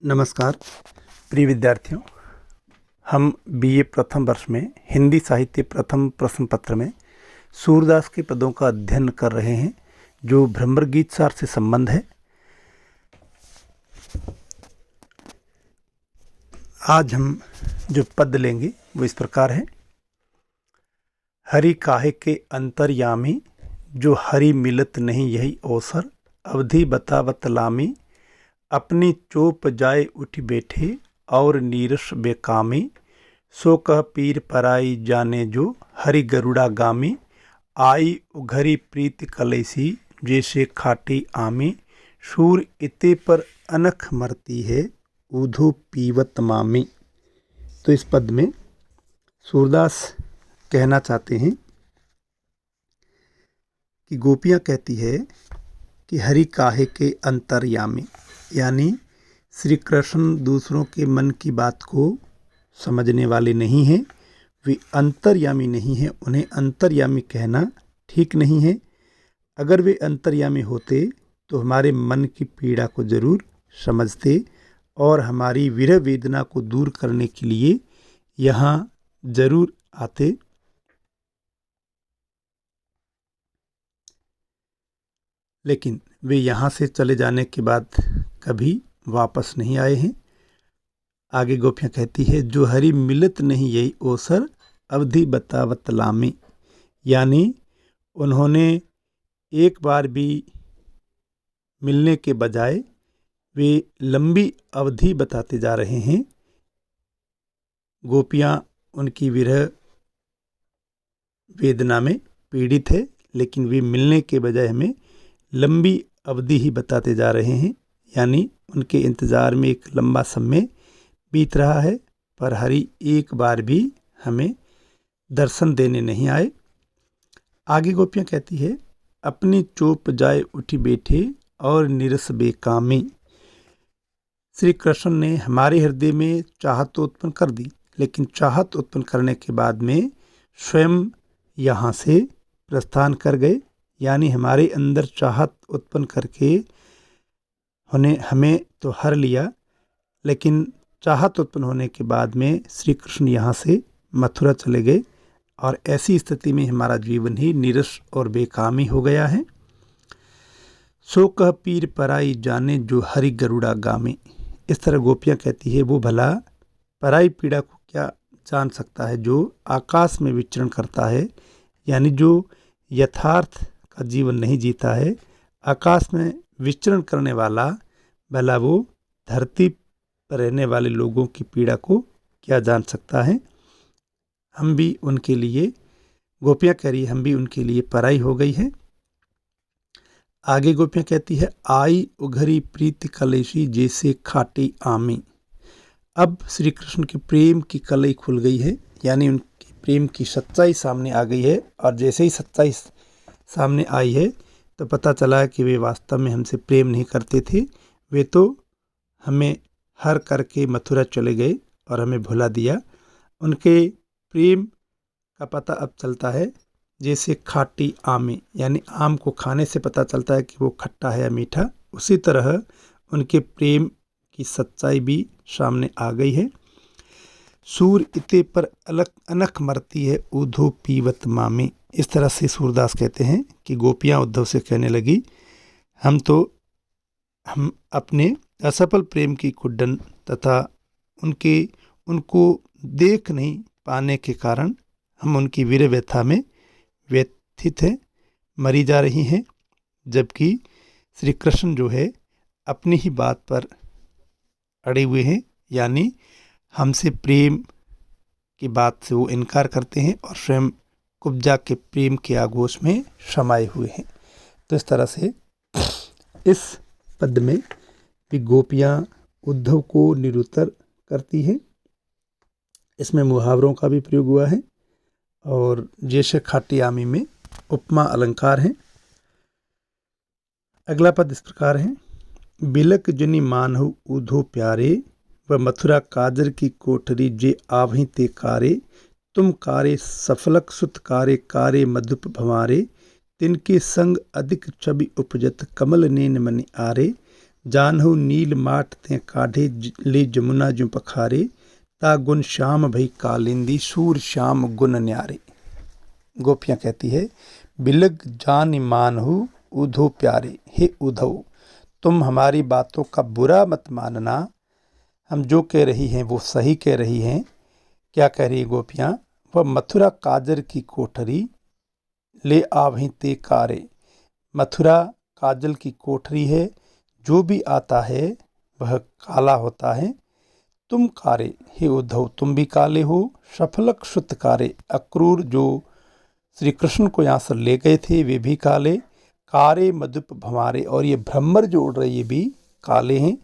नमस्कार प्रिय विद्यार्थियों। हम बीए प्रथम वर्ष में हिंदी साहित्य प्रथम प्रश्न पत्र में सूरदास के पदों का अध्ययन कर रहे हैं जो भ्रमर गीत सार से संबंध है। आज हम जो पद लेंगे वो इस प्रकार है। हरि काहे के अंतर्यामी, जो हरि मिलत नहीं यही अवसर, अवधि बतावत लामी, अपनी चोप जाए उठ बैठे और नीरस बेकामी, सो कह पीर पराई जाने जो हरि गरुड़ा गामी, आई उघरी प्रीति कलैसी जैसे खाटी आमी, सूर इते पर अनख मरती है ऊधु पीवत मामी। तो इस पद में सूरदास कहना चाहते हैं कि गोपियाँ कहती है कि हरि काहे के अंतर्यामी, यानी श्री कृष्ण दूसरों के मन की बात को समझने वाले नहीं हैं, वे अंतर्यामी नहीं हैं। उन्हें अंतर्यामी कहना ठीक नहीं है। अगर वे अंतर्यामी होते तो हमारे मन की पीड़ा को जरूर समझते और हमारी विरह वेदना को दूर करने के लिए यहाँ जरूर आते। लेकिन वे यहाँ से चले जाने के बाद कभी वापस नहीं आए हैं। आगे गोपियाँ कहती है, जो हरि मिलत नहीं यही ओसर, अवधि बतावत लामी, यानी उन्होंने एक बार भी मिलने के बजाय वे लंबी अवधि बताते जा रहे हैं। गोपियाँ उनकी विरह वेदना में पीड़ित है, लेकिन वे मिलने के बजाय हमें लंबी अवधि ही बताते जा रहे हैं, यानी उनके इंतज़ार में एक लंबा समय बीत रहा है, पर हरि एक बार भी हमें दर्शन देने नहीं आए। आगे गोपियाँ कहती है, अपनी चोप जाए उठी बैठे और निरस बेकामी। श्री कृष्ण ने हमारे हृदय में चाहत तो उत्पन्न कर दी, लेकिन चाहत उत्पन्न करने के बाद में स्वयं यहाँ से प्रस्थान कर गए, यानी हमारे अंदर चाहत उत्पन्न करके हमें तो हर लिया, लेकिन चाहत उत्पन्न होने के बाद में श्री कृष्ण यहाँ से मथुरा चले गए और ऐसी स्थिति में हमारा जीवन ही निरस और बेकामी हो गया है। सो कह पीर पराई जाने जो हरि गरुड़ा गामी। इस तरह गोपियाँ कहती है, वो भला पराई पीड़ा को क्या जान सकता है जो आकाश में विचरण करता है, यानी जो यथार्थ का जीवन नहीं जीता है। आकाश में विचरण करने वाला भला वो धरती पर रहने वाले लोगों की पीड़ा को क्या जान सकता है। हम भी उनके लिए, गोपियाँ कह रही, हम भी उनके लिए पराई हो गई है। आगे गोपियाँ कहती है, आई उघरी प्रीति कलैसी जैसे खाटी आमी। अब श्री कृष्ण के प्रेम की कलई खुल गई है, यानी उनकी प्रेम की सच्चाई सामने आ गई है। और जैसे ही सच्चाई सामने आई है तो पता चला कि वे वास्तव में हमसे प्रेम नहीं करते थे। वे तो हमें हर करके मथुरा चले गए और हमें भुला दिया। उनके प्रेम का पता अब चलता है जैसे खाटी आमे, यानी आम को खाने से पता चलता है कि वो खट्टा है या मीठा। उसी तरह उनके प्रेम की सच्चाई भी सामने आ गई है। सूर इते पर अनख मरती है ऊधो पीवत मामी। इस तरह से सूरदास कहते हैं कि गोपियाँ उद्धव से कहने लगी, हम अपने असफल प्रेम की कुड्डन तथा उनको देख नहीं पाने के कारण हम उनकी वीर व्यथा में व्यथित हैं, मरी जा रही हैं। जबकि श्री कृष्ण जो है अपनी ही बात पर अड़े हुए हैं, यानी हमसे प्रेम की बात से वो इनकार करते हैं और स्वयं कुब्जा के प्रेम के आगोश में समाये हुए हैं। तो इस तरह से इस पद में भी गोपियाँ उद्धव को निरुत्तर करती हैं। इसमें मुहावरों का भी प्रयोग हुआ है और जैसे खाटी आमी में उपमा अलंकार हैं। अगला पद इस प्रकार है, बिलक जनी मानहु ऊधो प्यारे, व मथुरा काजर की कोठरी जे आवहीं ते कारे, तुम कारे सफलक सुत कारे कारे मधुप भंवारे, तिनके संग अधिक छवि उपजत कमल नैन मन आरे, जानहु नील माट ते काढ़े ले जमुना जू पखारे, ता गुण श्याम भई कालिंदी सूर श्याम गुण न्यारे। गोपियाँ कहती है, बिलग जान मानहु उधो प्यारे, हे उधव तुम हमारी बातों का बुरा मत मानना, हम जो कह रही हैं वो सही कह रही हैं। क्या कह रही गोपियाँ? वह मथुरा काजर की कोठरी ले आवहीं ते कारे। मथुरा काजल की कोठरी है, जो भी आता है वह काला होता है। तुम कारे, हे उद्धव तुम भी काले हो। सफलक सुत कारे, अक्रूर जो श्री कृष्ण को यहाँ से ले गए थे वे भी काले। कारे मधुप भंवारे, और ये भ्रमर जो उड़ रहे ये भी काले हैं।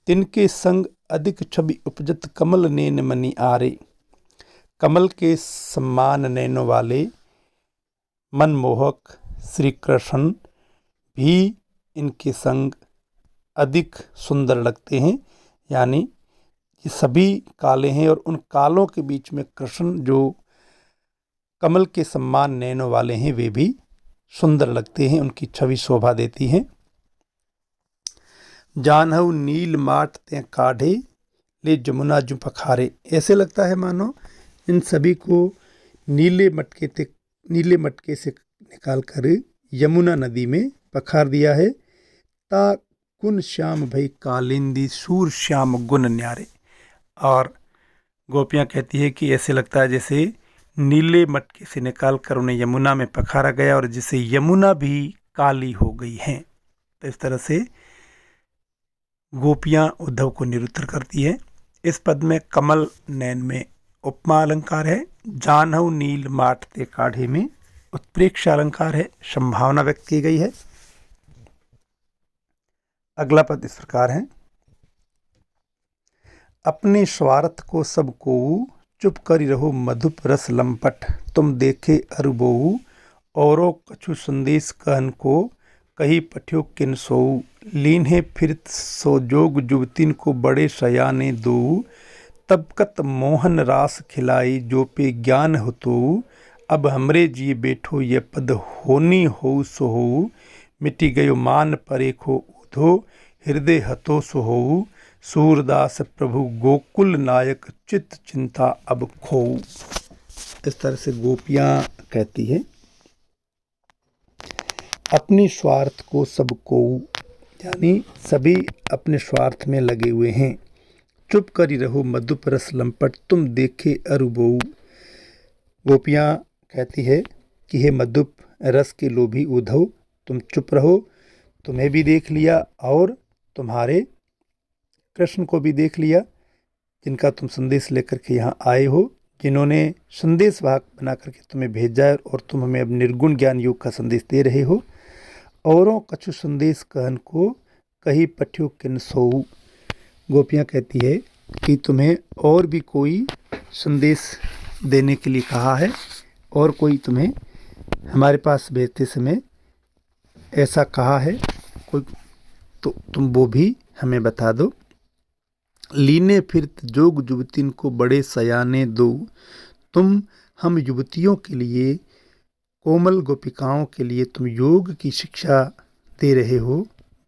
तिनके संग अधिक छवि उपजत, कमल नैन मनि आरे। कमल के सम्मान नैनों वाले मनमोहक श्री कृष्ण भी इनके संग अधिक सुंदर लगते हैं। यानी ये सभी काले हैं, और उन कालों के बीच में कृष्ण जो कमल के सम्मान नैनों वाले हैं वे भी सुंदर लगते हैं, उनकी छवि शोभा देती है। जानहु नील माट ते काढ़े ले जमुना जू पखारे। ऐसे लगता है मानो इन सभी को नीले मटके से निकाल कर यमुना नदी में पखार दिया है। ता गुण श्याम भई कालिंदी सूर श्याम गुण न्यारे। और गोपियाँ कहती है कि ऐसे लगता है जैसे नीले मटके से निकाल कर उन्हें यमुना में पखारा गया और जिससे यमुना भी काली हो गई हैं। तो इस तरह से गोपियाँ उद्धव को निरुत्तर करती है। इस पद में कमल नैन में उपमा अलंकार है, जानहु नील माट ते काढ़े में उत्प्रेक्ष अलंकार है, संभावना व्यक्त की गई है। अगला पद इस प्रकार है, अपने स्वार्थ को सब कोऊ, चुप करी रहो मधुप रस लंपट, तुम देखे अरुबोऊ, औरो कछु संदेश कहन को, कही पठ्यो किन सोऊ, लीन्हे फिरत सो जोग जुवतिन को बड़े सयाने दोऊ, तब कत मोहन रास खिलाई जो पे ज्ञान होतो, अब हमरे जी बैठो ये पद होनी हो सो हो, मिटी गयो मान परेखो उधो, हृदय हतो सो हो, सूरदास प्रभु गोकुल नायक चित चिंता अब खो। इस तरह से गोपियाँ कहती है, अपने स्वार्थ को सब को, यानी सभी अपने स्वार्थ में लगे हुए हैं। चुप करी रहो मधुप रस लंपट, तुम देखे अरुबोऊ। गोपियाँ कहती है कि हे मधुप रस के लोभी उद्धव, तुम चुप रहो, तुम्हें भी देख लिया और तुम्हारे कृष्ण को भी देख लिया, जिनका तुम संदेश लेकर के यहाँ आए हो, जिन्होंने संदेश वाहक बना करके तुम्हें भेजा है, और तुम हमें अब निर्गुण ज्ञान योग का संदेश दे रहे हो। औरों कछु संदेश कहन को, कही पठ्यो किन सोऊ। गोपियाँ कहती है कि तुम्हें और भी कोई संदेश देने के लिए कहा है, और कोई तुम्हें हमारे पास भेजते समय ऐसा कहा है कोई, तो तुम वो भी हमें बता दो। लीने फिरत जोग युवतिन को बड़े सयाने दो, तुम हम युवतियों के लिए, कोमल गोपिकाओं के लिए तुम योग की शिक्षा दे रहे हो,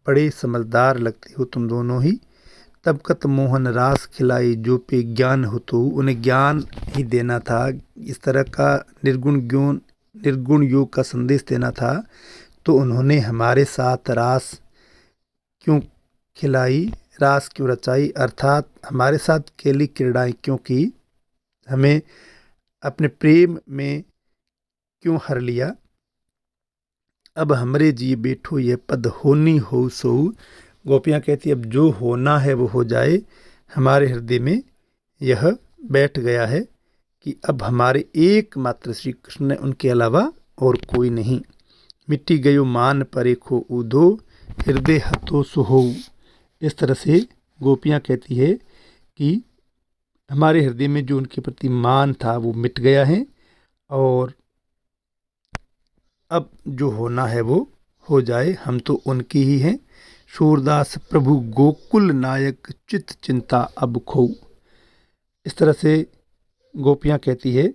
बड़े समझदार लगते हो तुम दोनों ही। तब कत मोहन रास खिलाई जो पे ज्ञान हो, तो उन्हें ज्ञान ही देना था, इस तरह का निर्गुण योग का संदेश देना था, तो उन्होंने हमारे साथ रास क्यों खिलाई, रास क्यों रचाई, अर्थात हमारे साथ केली क्रीड़ाएँ क्यों की, हमें अपने प्रेम में क्यों हर लिया। अब हमरे जी बैठो ये पद होनी हो सो। गोपियाँ कहती अब जो होना है वो हो जाए, हमारे हृदय में यह बैठ गया है कि अब हमारे एकमात्र श्री कृष्ण ने, उनके अलावा और कोई नहीं। मिट्टी गयो मान परेखो उधो, हृदय हतो सुहो। इस तरह से गोपियाँ कहती है कि हमारे हृदय में जो उनके प्रति मान था वो मिट गया है, और अब जो होना है वो हो जाए, हम तो उनकी ही हैं। सूरदास प्रभु गोकुल नायक चित चिंता अब खो। इस तरह से गोपियाँ कहती है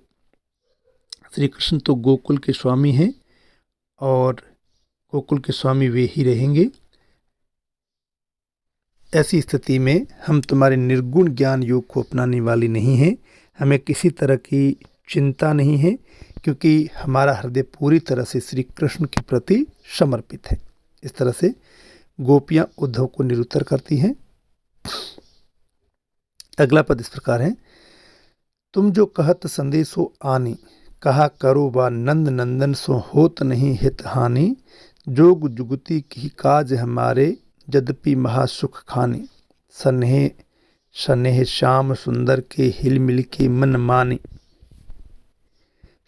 श्री कृष्ण तो गोकुल के स्वामी हैं, और गोकुल के स्वामी वे ही रहेंगे। ऐसी स्थिति में हम तुम्हारे निर्गुण ज्ञान योग को अपनाने वाली नहीं हैं। हमें किसी तरह की चिंता नहीं है, क्योंकि हमारा हृदय पूरी तरह से श्री कृष्ण के प्रति समर्पित है। इस तरह से गोपियां उद्धव को निरुत्तर करती हैं। अगला पद इस प्रकार है, तुम जो कहत संदेशो आनी, कहा करो बा नंद नंदन सो होत नहीं हित हानि, जोग जुगति की काज हमारे यद्यपि महासुख खाने, सनेह सनेह श्याम सुंदर के हिल मिल के मन माने,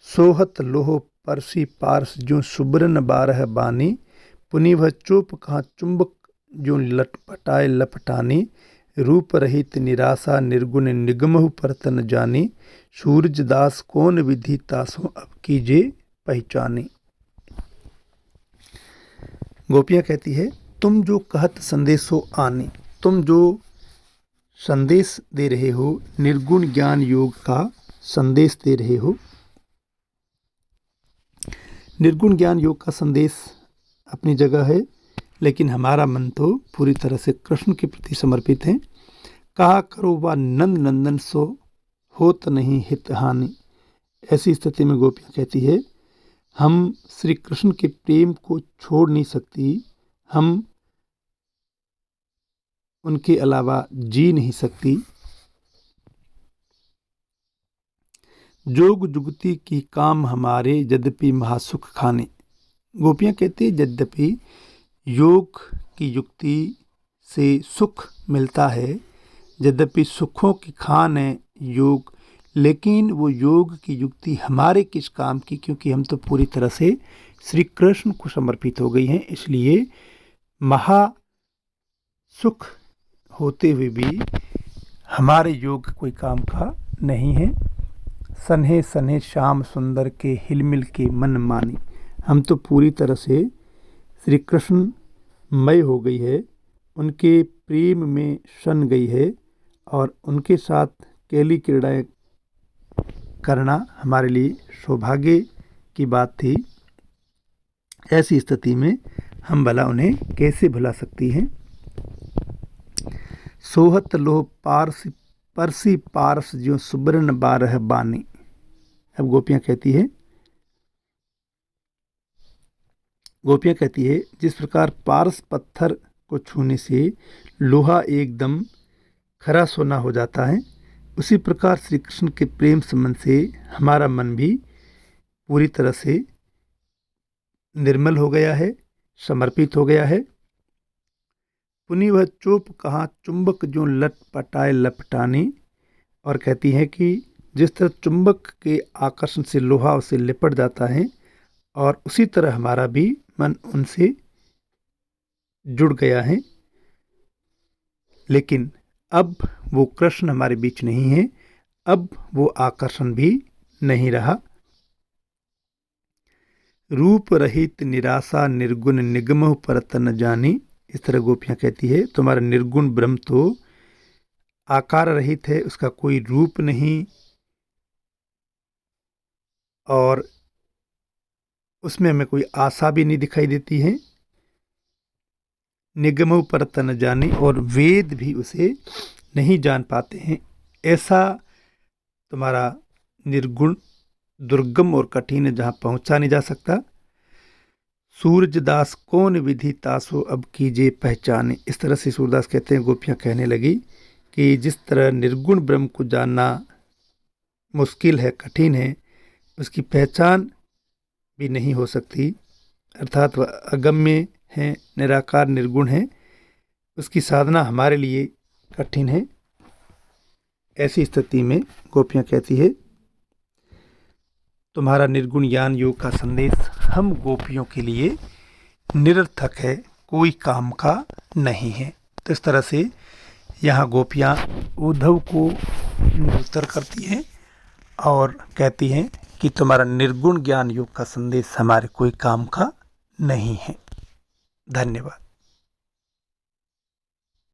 सोहत लोह परसी पारस जो सुबरन बारह बानी, पुनि वह चोप कहाँ चुंबक जो लटपटाए लपटानी, रूप रहित निराशा निर्गुण निगमहु परतन जानी, सूरजदास कौन विधि तासो अब कीजे पहचानी। गोपियाँ कहती है, तुम जो कहत संदेशो आनी, तुम जो संदेश दे रहे हो, निर्गुण ज्ञान योग का संदेश दे रहे हो। निर्गुण ज्ञान योग का संदेश अपनी जगह है, लेकिन हमारा मन तो पूरी तरह से कृष्ण के प्रति समर्पित है। कहा करो वा नंद नंदन सो होत नहीं हित हानि। ऐसी स्थिति में गोपियाँ कहती है, हम श्री कृष्ण के प्रेम को छोड़ नहीं सकती, हम उनके अलावा जी नहीं सकती। जोग जुगति की काम हमारे यद्यपि महासुख खाने। गोपियाँ कहती है, यद्यपि योग की युक्ति से सुख मिलता है, यद्यपि सुखों की खान है योग, लेकिन वो योग की युक्ति हमारे किस काम की, क्योंकि हम तो पूरी तरह से श्री कृष्ण को समर्पित हो गई हैं। इसलिए महा सुख होते हुए भी हमारे योग कोई काम का नहीं है। सन्हे सन्हे श्याम सुंदर के हिलमिल के मन मानी। हम तो पूरी तरह से श्री कृष्ण मय हो गई है, उनके प्रेम में शन गई है, और उनके साथ केली क्रीड़ाएँ करना हमारे लिए सौभाग्य की बात थी। ऐसी स्थिति में हम भला उन्हें कैसे भुला सकती हैं। सोहत लोह पारसी परसी पारस जो सुबरन बारह बानी। अब गोपियाँ कहती है, जिस प्रकार पारस पत्थर को छूने से लोहा एकदम खरा सोना हो जाता है, उसी प्रकार श्री कृष्ण के प्रेम संबंध से हमारा मन भी पूरी तरह से निर्मल हो गया है, समर्पित हो गया है। पुनि वह चोप कहाँ चुंबक जो लटपटाए लपटानी। और कहती है कि जिस तरह चुंबक के आकर्षण से लोहा उसे लिपट जाता है, और उसी तरह हमारा भी मन उनसे जुड़ गया है। लेकिन अब वो कृष्ण हमारे बीच नहीं है, अब वो आकर्षण भी नहीं रहा। रूप रहित निराशा निर्गुण निगम परत न जानी। इस तरह गोपियाँ कहती है, तुम्हारा निर्गुण ब्रह्म तो आकार रहित है, उसका कोई रूप नहीं, और उसमें हमें कोई आशा भी नहीं दिखाई देती है। निगम परत न जानी, और वेद भी उसे नहीं जान पाते हैं। ऐसा तुम्हारा निर्गुण दुर्गम और कठिन है, जहाँ पहुँचा नहीं जा सकता। सूरजदास कौन विधि तासो अब कीजे पहचाने। इस तरह से सूरदास कहते हैं, गोपियाँ कहने लगी कि जिस तरह निर्गुण ब्रह्म को जानना मुश्किल है, कठिन है, उसकी पहचान भी नहीं हो सकती, अर्थात वह अगम्य है, निराकार निर्गुण है, उसकी साधना हमारे लिए कठिन है। ऐसी स्थिति में गोपियाँ कहती है, तुम्हारा निर्गुण ज्ञान योग का संदेश हम गोपियों के लिए निरर्थक है, कोई काम का नहीं है। तो इस तरह से यहाँ गोपियाँ उद्धव को निरुत्तर करती हैं और कहती हैं कि तुम्हारा निर्गुण ज्ञान योग का संदेश हमारे कोई काम का नहीं है। धन्यवाद।